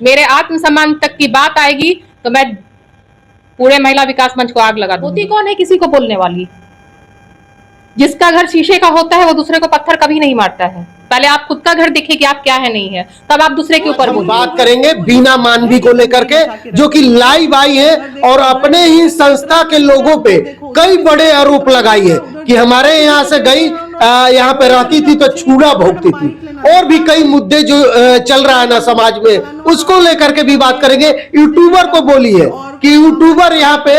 मेरे आत्मसम्मान तक की बात आएगी तो मैं पूरे महिला विकास मंच को आग लगा दूंगी। होती कौन है किसी को बोलने वाली? जिसका घर शीशे का होता है वो दूसरे को पत्थर कभी नहीं मारता है। पहले आप खुद का घर देखिए कि आप क्या है नहीं है, तब आप दूसरे के ऊपर बात करेंगे बीना मानवी को लेकर के, जो कि लाइव आई है और अपने ही संस्था के लोगों पे कई बड़े आरोप लगाई है कि हमारे यहाँ से गई, यहाँ पे रहती थी तो चूड़ा भोगती थी, और भी कई मुद्दे जो चल रहा है ना समाज में, उसको लेकर के भी बात करेंगे। यूट्यूबर को बोली है कि यूट्यूबर यहाँ पे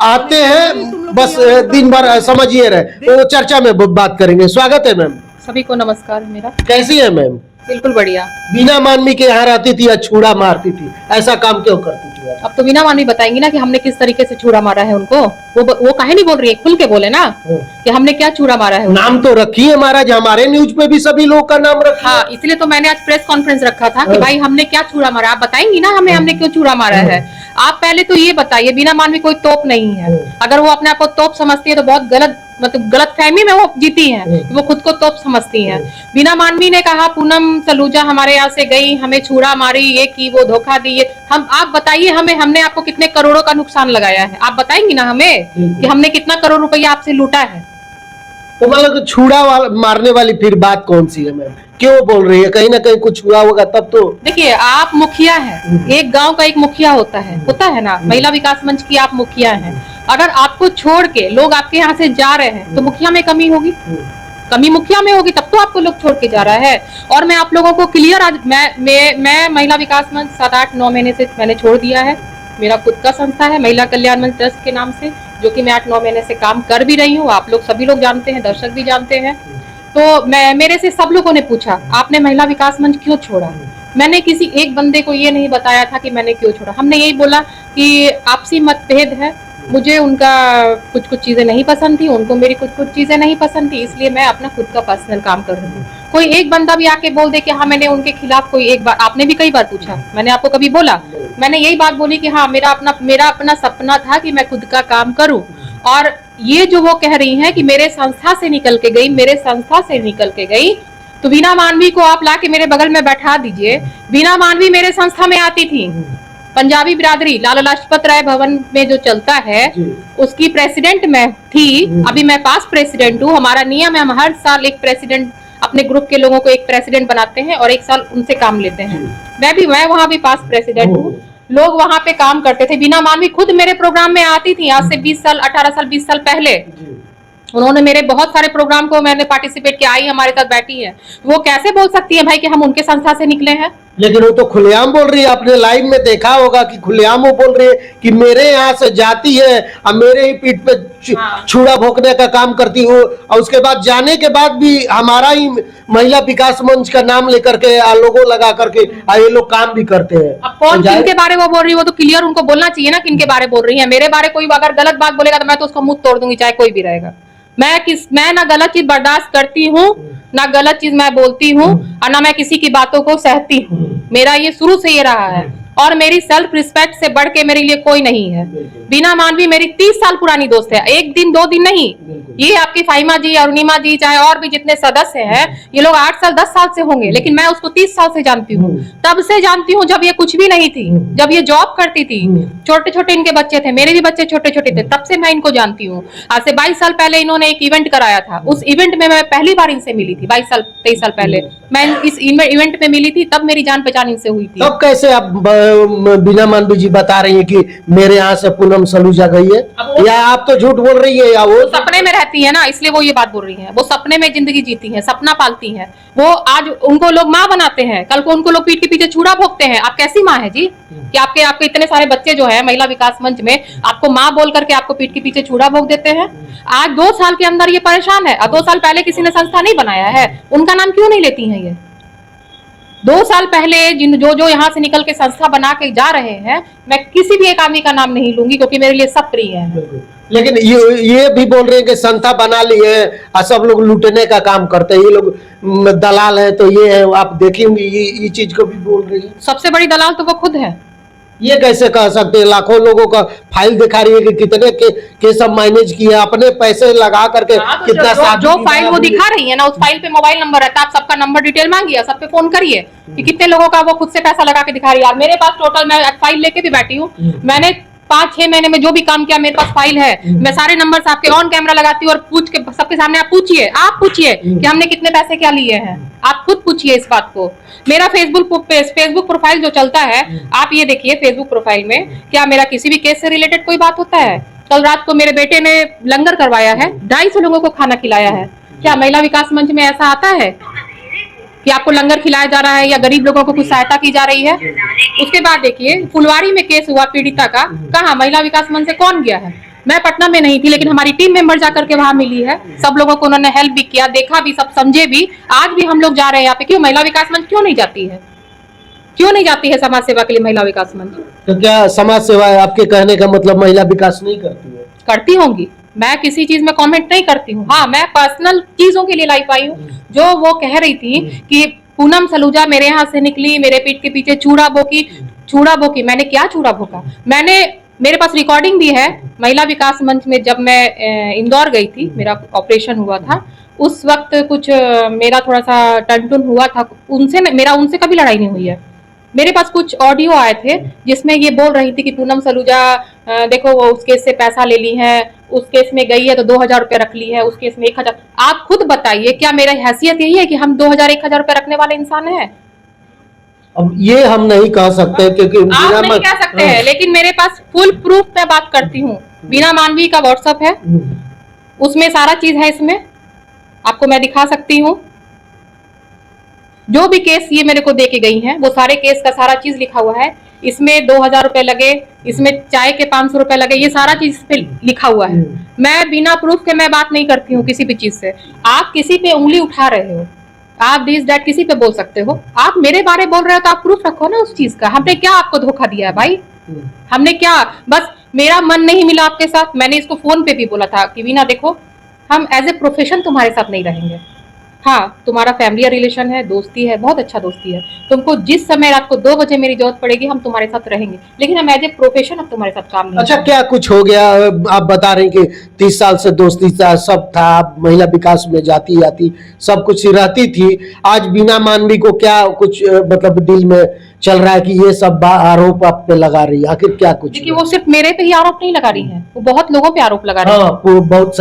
आते हैं बस दिन भर समझिए रहे, तो चर्चा में बात करेंगे। स्वागत है मैम। सभी को नमस्कार मेरा। कैसी है मैम? बिल्कुल बढ़िया। बिना मानवी के यहाँ रहती थी या छुरा मारती थी, ऐसा काम क्यों करती थी? अब तो बिना मानवी बताएंगी ना कि हमने किस तरीके से छुरा मारा है उनको। वो काहे नहीं बोल रही है, खुल के बोले ना कि हमने क्या छुरा मारा है। नाम तो रखी है महाराज, हमारे न्यूज पे भी सभी लोग का नाम रखा। हाँ, इसलिए तो मैंने आज प्रेस कॉन्फ्रेंस रखा था कि भाई हमने क्या छुरा मारा, आप बताएंगी ना हमें हमने क्यों छुरा मारा है। आप पहले तो ये बताइए, बिना मानवी कोई तोप नहीं है। अगर वो अपने आप को तोप समझती है तो बहुत गलत, मतलब गलत फहमी में वो जीती हैं, वो खुद को तोप समझती हैं। बिना मानवी ने कहा पूनम सलूजा हमारे यहाँ से गई, हमें छुरा मारी, ये की, वो धोखा दी। आप बताइए हमें, हमने आपको कितने करोड़ों का नुकसान लगाया है, आप बताएंगी ना हमें कि हमने कितना करोड़ रुपया आपसे लूटा है। तो मतलब छुरा मारने वाली फिर बात कौन सी है मैम? क्यों बोल रही है? कहीं ना कहीं कुछ हुआ होगा तब तो। देखिए, आप मुखिया हैं, एक गांव का एक मुखिया होता है ना, महिला विकास मंच की आप मुखिया हैं। अगर आपको छोड़ के लोग आपके यहाँ से जा रहे हैं तो मुखिया में कमी होगी, कमी मुखिया में होगी, तब तो आपको लोग छोड़ के जा रहा है। और मैं आप लोगों को क्लियर, आज मैं महिला विकास मंच 7-8-9 महीने से मैंने छोड़ दिया है। मेरा खुद का संस्था है महिला कल्याण मंच ट्रस्ट के नाम से, जो कि मैं 8-9 महीने से काम कर भी रही हूँ। आप लोग सभी लोग जानते हैं, दर्शक भी जानते हैं। तो मेरे से सब लोगों ने पूछा आपने महिला विकास मंच क्यों छोड़ा। मैंने किसी एक बंदे को ये नहीं बताया था कि मैंने क्यों छोड़ा। हमने यही बोला कि आपसी मतभेद है, मुझे उनका कुछ चीजें नहीं पसंद थी, उनको मेरी कुछ चीजें नहीं पसंद थी, इसलिए मैं अपना खुद का पर्सनल काम कर रही हूँ। कोई एक बंदा भी आके बोल दे कि हाँ मैंने उनके खिलाफ, कोई एक बार, आपने भी कई बार पूछा, मैंने आपको कभी बोला? मैंने यही बात बोली कि हाँ मेरा अपना सपना था कि मैं खुद का काम करूं। और ये जो वो कह रही हैं कि मेरे संस्था से निकल के गई, तो बिना मानवी को आप लाके मेरे बगल में बैठा दीजिए। बिना मानवी मेरे संस्था में आती थी, पंजाबी बिरादरी लाला लाजपत राय भवन में जो चलता है उसकी प्रेसिडेंट मैं थी, अभी मैं पास प्रेसिडेंट हूँ। हमारा नियम है, हम हर साल एक प्रेसिडेंट, अपने ग्रुप के लोगों को एक प्रेसिडेंट बनाते हैं और एक साल उनसे काम लेते हैं। मैं वहाँ भी पास प्रेसिडेंट हूँ। लोग वहाँ पे काम करते थे। बिना मानवी खुद मेरे प्रोग्राम में आती थी, आज से 20 साल 18 साल 20 साल पहले उन्होंने मेरे बहुत सारे प्रोग्राम को मैंने पार्टिसिपेट किया, आई हमारे साथ बैठी है। वो कैसे बोल सकती है भाई कि हम उनके संस्था से निकले हैं? लेकिन वो तो खुलेआम बोल रही है, आपने लाइव में देखा होगा कि खुलेआम वो बोल रही है कि मेरे यहाँ से जाती है और मेरे ही पीठ पे छुरा भोंकने का काम करती हो, और उसके बाद जाने के बाद भी हमारा ही महिला विकास मंच का नाम लेकर के लोगो लगा करके ये लोग काम भी करते हैं। अब कौन किनके बारे में बोल रही है वो तो क्लियर उनको बोलना चाहिए ना, किनके बारे बोल रही है। मेरे बारे कोई अगर गलत बात बोलेगा तो मैं तो उसको मुंह तोड़ दूंगी, चाहे कोई भी रहेगा। मैं ना गलत चीज बर्दाश्त करती हूँ, ना गलत चीज मैं बोलती हूँ, और ना मैं किसी की बातों को सहती हूँ। मेरा ये शुरू से ये रहा है, और मेरी सेल्फ रिस्पेक्ट से बढ़ के मेरे लिए कोई नहीं है। बिना मानवी मेरी 30 साल पुरानी दोस्त है, एक दिन 2 दिन नहीं। ये आपकी फाइमा जी, अरुणिमा जी, चाहे और भी जितने सदस्य हैं, ये लोग 8 साल 10 साल से होंगे, लेकिन मैं उसको 30 साल से जानती हूँ। तब से जानती हूँ जब ये कुछ भी नहीं थी, जब ये जॉब करती थी, छोटे छोटे इनके बच्चे थे, मेरे भी बच्चे छोटे छोटे थे, तब से मैं इनको जानती हूँ। आज से 22 साल पहले इन्होंने एक इवेंट कराया था, उस इवेंट में मैं पहली बार इनसे मिली थी। 23 साल पहले मैं इस इवेंट में मिली थी, तब मेरी जान पहचान इनसे हुई थी। तब कैसे आप बिना मानवी जी बता रही है कि मेरे यहाँ से पूनम सलूजा गई है, या आप तो झूठ बोल रही है, या वो सपने में रहती है ना, इसलिए वो ये बात बोल रही है। वो सपने में जिंदगी जीती है, सपना पालती है। वो आज उनको लोग माँ बनाते हैं, कल को उनको लोग पीठ के पीछे छुरा भोंकते हैं। आप कैसी माँ है जी कि आपके इतने सारे बच्चे जो है महिला विकास मंच में आपको माँ बोल करके आपको पीठ के पीछे छुरा भोंक देते हैं। आज 2 साल के अंदर ये परेशान है, और 2 साल पहले किसी ने संस्था नहीं बनाया है, उनका नाम क्यों नहीं लेती है? ये 2 साल पहले जो यहाँ से निकल के संस्था बना के जा रहे हैं, मैं किसी भी एक आदमी का नाम नहीं लूंगी, क्योंकि मेरे लिए सब प्रिय है। लेकिन ये भी बोल रहे हैं कि संस्था बना ली है और सब लोग लूटने का काम करते हैं, ये लोग दलाल है, तो ये है, आप देखेंगे ये चीज को भी बोल रही है। सबसे बड़ी दलाल तो वो खुद है। ये कैसे कह सकते हैं? लाखों लोगों का फाइल दिखा रही है कि कितने के सब मैनेज किए, अपने पैसे लगा करके हाँ, तो कितना जो फाइल वो दिखा रही है ना, उस फाइल पे मोबाइल नंबर रहता है, आप सबका नंबर डिटेल मांगिए, सब पे फोन करिए कि कितने लोगों का वो खुद से पैसा लगा के दिखा रही है। यार मेरे पास टोटल, मैं फाइल लेके भी बैठी हूँ, मैंने 5-6 महीने में जो भी काम किया मेरे पास फाइल है, मैं सारे नंबर्स आपके ऑन कैमरा लगाती हूँ और पूछ के सबके सामने आप पूछिए कि हमने कितने पैसे क्या लिए हैं, आप खुद पूछिए इस बात को। मेरा फेसबुक प्रोफाइल जो चलता है, आप ये देखिए फेसबुक प्रोफाइल में क्या मेरा किसी भी केस से रिलेटेड कोई बात होता है? कल रात को मेरे बेटे ने लंगर करवाया है, 250 लोगों को खाना खिलाया है, क्या महिला विकास मंच में ऐसा आता है कि आपको लंगर खिलाया जा रहा है या गरीब लोगों को कुछ सहायता की जा रही है? उसके बाद देखिए फुलवारी में केस हुआ पीड़िता का, कहा महिला विकास मंच से कौन गया है? मैं पटना में नहीं थी, लेकिन हमारी टीम मेंबर जाकर के वहां मिली है, सब लोगों को उन्होंने हेल्प भी किया, देखा भी, सब समझे भी। आज भी हम लोग जा रहे हैं यहाँ पे, क्यों महिला विकास मंच क्यों नहीं जाती है? क्यों नहीं जाती है समाज सेवा के लिए महिला विकास मंच? तो क्या समाज सेवा आपके कहने का मतलब महिला विकास नहीं करती है? करती होंगी, मैं किसी चीज में कमेंट नहीं करती हूँ। हाँ, मैं पर्सनल चीजों के लिए लाइव आई हूँ। जो वो कह रही थी कि पूनम सलूजा मेरे यहाँ से निकली, मेरे पीठ के पीछे चूड़ा बोकी, मैंने क्या चूड़ा भोका? मेरे पास रिकॉर्डिंग भी है। महिला विकास मंच में जब मैं इंदौर गई थी, मेरा ऑपरेशन हुआ था, उस वक्त कुछ मेरा थोड़ा सा टन हुआ था, उनसे कभी लड़ाई नहीं हुई है। मेरे पास कुछ ऑडियो आए थे जिसमें ये बोल रही थी कि पूनम सलूजा देखो वो उस केस से पैसा ले ली है, उस केस में गई है तो 2000 रुपया रख ली है, उस केस में 1000। आप खुद बताइए, क्या मेरा हैसियत यही है कि हम 2000-1000 रुपया रखने वाले इंसान हैं? अब ये हम नहीं कह सकते क्योंकि आप नहीं कह सकते हैं, लेकिन मेरे पास फुल प्रूफ पे बात करती हूँ। बीना मानवी का व्हाट्सएप है, उसमें सारा चीज है, इसमें आपको मैं दिखा सकती हूँ। जो भी केस ये मेरे को दे के गई हैं, वो सारे केस का सारा चीज लिखा हुआ है। इसमें 2000 रुपए लगे, इसमें चाय के 500 रुपए लगे, ये सारा चीज इस पे लिखा हुआ है। मैं बिना प्रूफ के मैं बात नहीं करती हूँ किसी भी चीज से। आप किसी पे उंगली उठा रहे हो, आप दिस दैट किसी पे बोल सकते हो, आप मेरे बारे बोल रहे हो तो आप प्रूफ रखो ना उस चीज का। हमने क्या आपको धोखा दिया है भाई? हमने क्या, बस मेरा मन नहीं मिला आपके साथ, मैंने इसको फोन पे भी बोला था कि वीना देखो, हम एज ए प्रोफेशन तुम्हारे साथ नहीं रहेंगे। हाँ, तुम्हारा फैमिली रिलेशन है, दोस्ती है, बहुत अच्छा दोस्ती है, तुमको जिस समय रात को 2 बजे मेरी जरूरत पड़ेगी हम तुम्हारे साथ रहेंगे, लेकिन हम एज ए प्रोफेशन अब तुम्हारे साथ काम नहीं। अच्छा, क्या कुछ हो गया? आप बता रहे हैं कि 30 साल से दोस्ती था, सब था, आप महिला विकास में जाती सब कुछ रहती थी। आज बीना मानवी को क्या कुछ मतलब दिल में चल रहा है कि ये सब आरोप आप पे लगा रही है? आखिर क्या कुछ? देखिए, वो सिर्फ मेरे पे ही आरोप नहीं लगा रही है, वो बहुत लोगों पे आरोप लगा रही है। हाँ, बहुत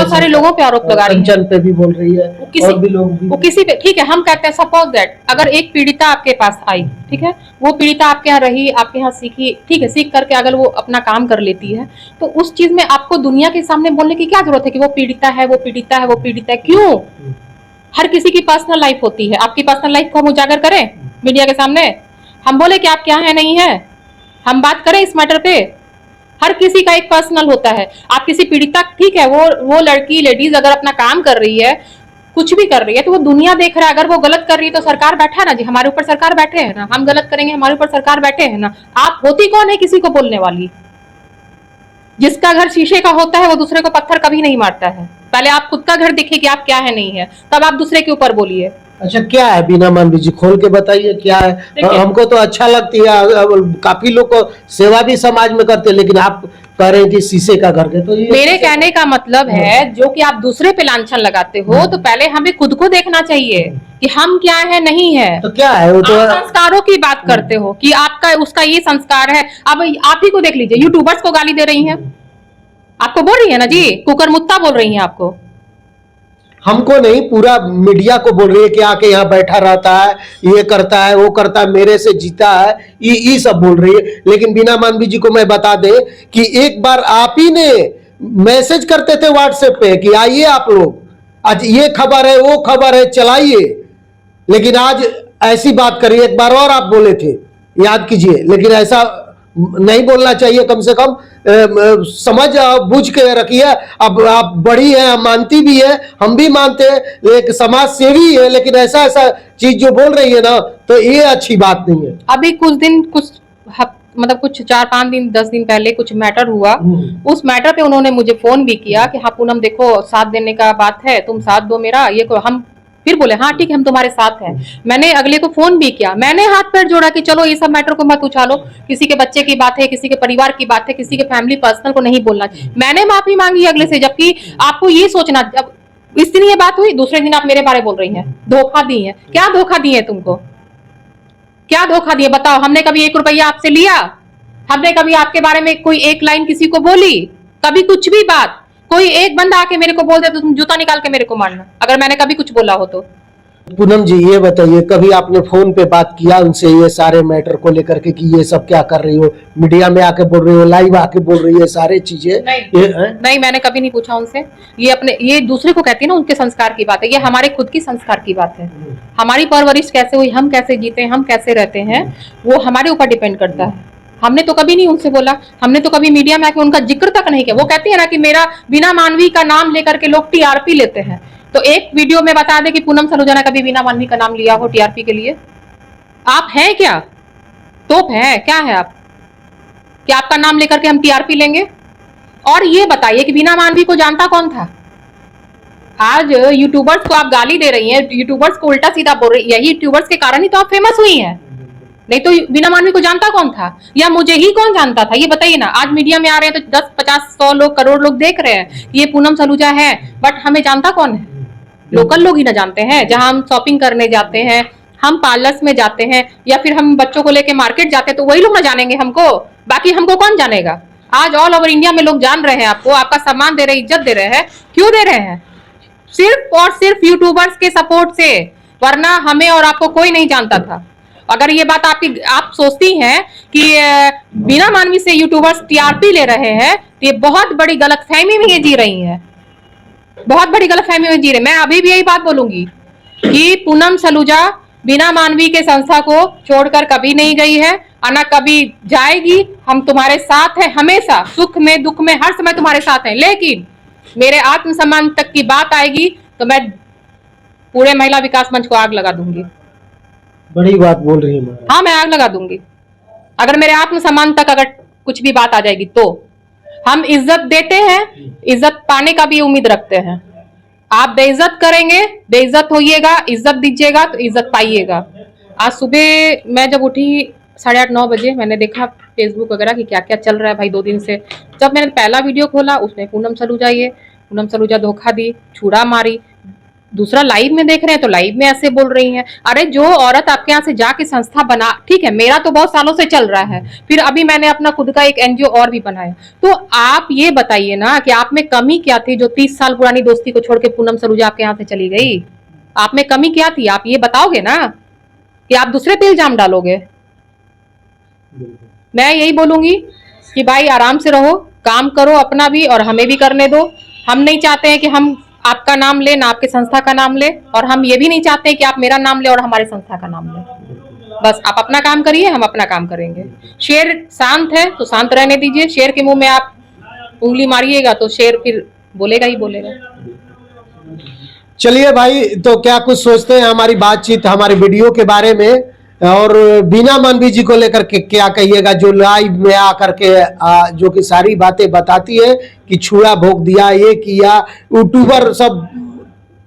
सारे लोगों पे आरोप लगा रही है। कंचन पे भी बोल रही है, और भी लोग भी। वो किसी पे, ठीक है, हम कहते हैं सपोज दैट अगर एक पीड़िता आपके पास आई, ठीक है, वो पीड़िता आपके यहाँ रही, आपके यहाँ सीखी, ठीक है, सीख करके अगर वो अपना काम कर लेती है, तो उस चीज में आपको दुनिया के सामने बोलने की क्या जरूरत है कि वो पीड़िता है, वो पीड़िता है, वो पीड़िता है? क्यों? हर किसी की पर्सनल लाइफ होती है, आपकी पर्सनल लाइफ को हम उजागर करें मीडिया के सामने? हम बोले कि आप क्या है नहीं है? हम बात करें इस मैटर पे? हर किसी का एक पर्सनल होता है। आप किसी पीड़िता, ठीक है, वो लड़की लेडीज अगर अपना काम कर रही है, कुछ भी कर रही है, तो वो दुनिया देख रहा है। अगर वो गलत कर रही है तो सरकार बैठा है ना जी, हमारे ऊपर सरकार बैठे हैं ना, हम गलत करेंगे हमारे ऊपर सरकार बैठे हैं ना। आप होती कौन है किसी को बोलने वाली? जिसका घर शीशे का होता है वो दूसरे को पत्थर कभी नहीं मारता है। पहले आप खुद का घर देखिए कि आप क्या है नहीं है, तब आप दूसरे के ऊपर बोलिए। अच्छा, क्या है बीना मानवी जी, खोल के बताइए क्या है? हमको तो अच्छा लगती है, काफी लोग को सेवा भी समाज में करते हैं, लेकिन आप कह रहे हैं कि शीशे का घर के, तो ये मेरे कहने का मतलब है, जो कि आप दूसरे पे लांछन लगाते हो, तो पहले हमें खुद को देखना चाहिए कि हम क्या है नहीं है। तो क्या है वो? तो आप संस्कारों की बात करते हो कि आपका उसका ये संस्कार है। अब आप ही को देख लीजिए, यूट्यूबर्स को गाली दे रही हैं, आपको बोल रही है ना जी, कुकर मुत्ता बोल रही हैं आपको। हमको नहीं, पूरा मीडिया को बोल रही है कि आके यहाँ बैठा रहता है, ये करता है, वो करता है, मेरे से जीता है, ये सब बोल रही है। लेकिन बीना मानवी जी को मैं बता दे कि एक बार आप ही ने मैसेज करते थे व्हाट्सएप पे कि आइए आप लोग, आज ये खबर है, वो खबर है, चलाइए, लेकिन आज ऐसी बात करिए। एक बार और आप बोले थे, याद कीजिए, लेकिन ऐसा नहीं बोलना चाहिए। कम से कम समझ बुझ के रखिए। अब आप बड़ी है, मानती भी है, हम भी मानते हैं, लेकिन समाज सेवी है, लेकिन ऐसा चीज जो बोल रही है ना, तो ये अच्छी बात नहीं है। अभी मतलब कुछ 4-5 दिन 10 दिन पहले कुछ मैटर हुआ, उस मैटर पे उन्होंने मुझे फोन भी किया कि हाँ पूनम देखो, साथ देने का बात है, तुम साथ दो मेरा, ये हम फिर बोले हाँ ठीक है हम तुम्हारे साथ हैं। मैंने अगले को फोन भी किया, मैंने हाथ पैर जोड़ा कि चलो ये सब मैटर को मत उछालो, किसी के बच्चे की बात है, किसी के परिवार की बात है, किसी के फैमिली पर्सनल को नहीं बोलना। मैंने माफी मांगी अगले से, जबकि आपको ये सोचना, जब इस दिन ये बात हुई, दूसरे दिन आप मेरे बारे बोल रही हैं धोखा दी है। क्या धोखा दिए तुमको, क्या धोखा दिए बताओ? हमने कभी 1 रुपया आपसे लिया? हमने कभी आपके बारे में कोई एक लाइन किसी को बोली? कभी कुछ भी बात? कोई एक बंदा आके मेरे को बोल दे तो तुम जूता निकाल के मेरे को मारना, अगर मैंने कभी कुछ बोला हो तो। पूनम जी ये बताइए, कभी आपने फोन पे बात किया उनसे ये सारे मैटर को लेकर के कि ये सब क्या कर रही हो, मीडिया में आके बोल रही हो, लाइव आके बोल रही है सारी चीजें? नहीं, मैंने कभी नहीं पूछा उनसे। ये दूसरे को कहती है ना, उनके संस्कार की बात है, ये हमारे खुद की संस्कार की बात है। हमारी परवरिश कैसे हुई, हम कैसे जीते, हम कैसे रहते हैं, वो हमारे ऊपर डिपेंड करता है। हमने तो कभी नहीं उनसे बोला, हमने तो कभी मीडिया में आके उनका जिक्र तक नहीं किया। वो कहती है ना कि मेरा बीना मानवी का नाम लेकर के लोग टीआरपी लेते हैं, तो एक वीडियो में बता दे कि पूनम सलूजा ने कभी बीना मानवी का नाम लिया हो टीआरपी के लिए? आप हैं क्या? तोप है क्या है आप कि आपका नाम लेकर के हम टीआरपी लेंगे? और ये बताइए कि बीना मानवी को जानता कौन था? आज यूट्यूबर्स को आप गाली दे रही हैं, यूट्यूबर्स को उल्टा सीधा बोल रही है, यही यूट्यूबर्स के कारण ही तो आप फेमस हुई हैं। नहीं तो बीना मानवी को जानता कौन था, या मुझे ही कौन जानता था? ये बताइए ना। आज मीडिया में आ रहे हैं तो 10, 50, 100 लोग, करोड़ लोग देख रहे हैं ये पूनम सलूजा है, बट हमें जानता कौन है? लोकल लोग ही ना जानते हैं। जहां हम शॉपिंग करने जाते हैं, हम पार्लर्स में जाते हैं, या फिर हम बच्चों को लेके मार्केट जाते हैं, तो वही लोग ना जानेंगे हमको, बाकी हमको कौन जानेगा? आज ऑल ओवर इंडिया में लोग जान रहे हैं आपको, आपका सम्मान दे रहे, इज्जत दे रहे हैं। क्यों दे रहे हैं? सिर्फ और सिर्फ यूट्यूबर्स के सपोर्ट से, वरना हमें और आपको कोई नहीं जानता था। अगर ये बात आप सोचती हैं कि बिना मानवी से यूट्यूबर्स टीआरपी ले रहे हैं, तो ये बहुत बड़ी गलतफहमी में ये जी रही हैं, बहुत बड़ी गलतफहमी में जी रहे। मैं अभी भी यही बात बोलूंगी कि पूनम सलूजा बिना मानवी के संस्था को छोड़कर कभी नहीं गई है, और ना कभी जाएगी। हम तुम्हारे साथ हैं हमेशा, सुख में दुख में हर समय तुम्हारे साथ हैं। लेकिन मेरे आत्मसम्मान तक की बात आएगी तो मैं पूरे महिला विकास मंच को आग लगा दूंगी। बड़ी बात बोल रही है। हाँ, मैं आग लगा दूंगी अगर मेरे आत्मसम्मान तक अगर कुछ भी बात आ जाएगी तो। हम इज्जत देते हैं, इज्जत पाने का भी उम्मीद रखते हैं। आप बेइज्जत करेंगे, बेइज्जत होइएगा, इज्जत दीजिएगा तो इज्जत पाइएगा। आज सुबह मैं जब उठी 8:30, 9 बजे, मैंने देखा फेसबुक वगैरह कि क्या क्या चल रहा है भाई 2 दिन से। जब मैंने पहला वीडियो खोला उसमें पूनम सलूजा धोखा दी, छुड़ा मारी। दूसरा लाइव में देख रहे हैं तो लाइव में ऐसे बोल रही हैं। अरे जो औरत आपके यहाँ से जाके संस्था बना, ठीक है मेरा तो बहुत सालों से चल रहा है, फिर अभी मैंने अपना खुद का एक एनजीओ और भी बनाया, तो आप ये बताइए ना कि आप में कमी क्या थी जो 30 साल पुरानी दोस्ती को छोड़ के पूनम सलूजा आपके यहाँ से चली गई? आप में कमी क्या थी? आप ये बताओगे ना कि आप दूसरे पे इल्जाम डालोगे? मैं यही बोलूंगी कि भाई आराम से रहो, काम करो अपना भी और हमें भी करने दो। हम नहीं चाहते हैं कि हम आपका नाम ले, ना आपके संस्था का नाम ले, और हम ये भी नहीं चाहते कि आप मेरा नाम ले और हमारे संस्था का नाम ले। बस आप अपना काम करिए, हम अपना काम करेंगे। शेर शांत है तो शांत रहने दीजिए, शेर के मुंह में आप उंगली मारिएगा तो शेर फिर बोलेगा ही बोलेगा। चलिए भाई, तो क्या कुछ सोचते हैं हमारी बातचीत, हमारे वीडियो के बारे में, और बीना मानवी जी को लेकर के क्या कहिएगा, जो लाइव में आकर के जो कि सारी बातें बताती है कि छुरा भोग दिया, ये किया, यूट्यूबर सब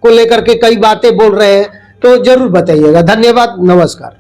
को लेकर के कई बातें बोल रहे हैं, तो जरूर बताइएगा। धन्यवाद, नमस्कार।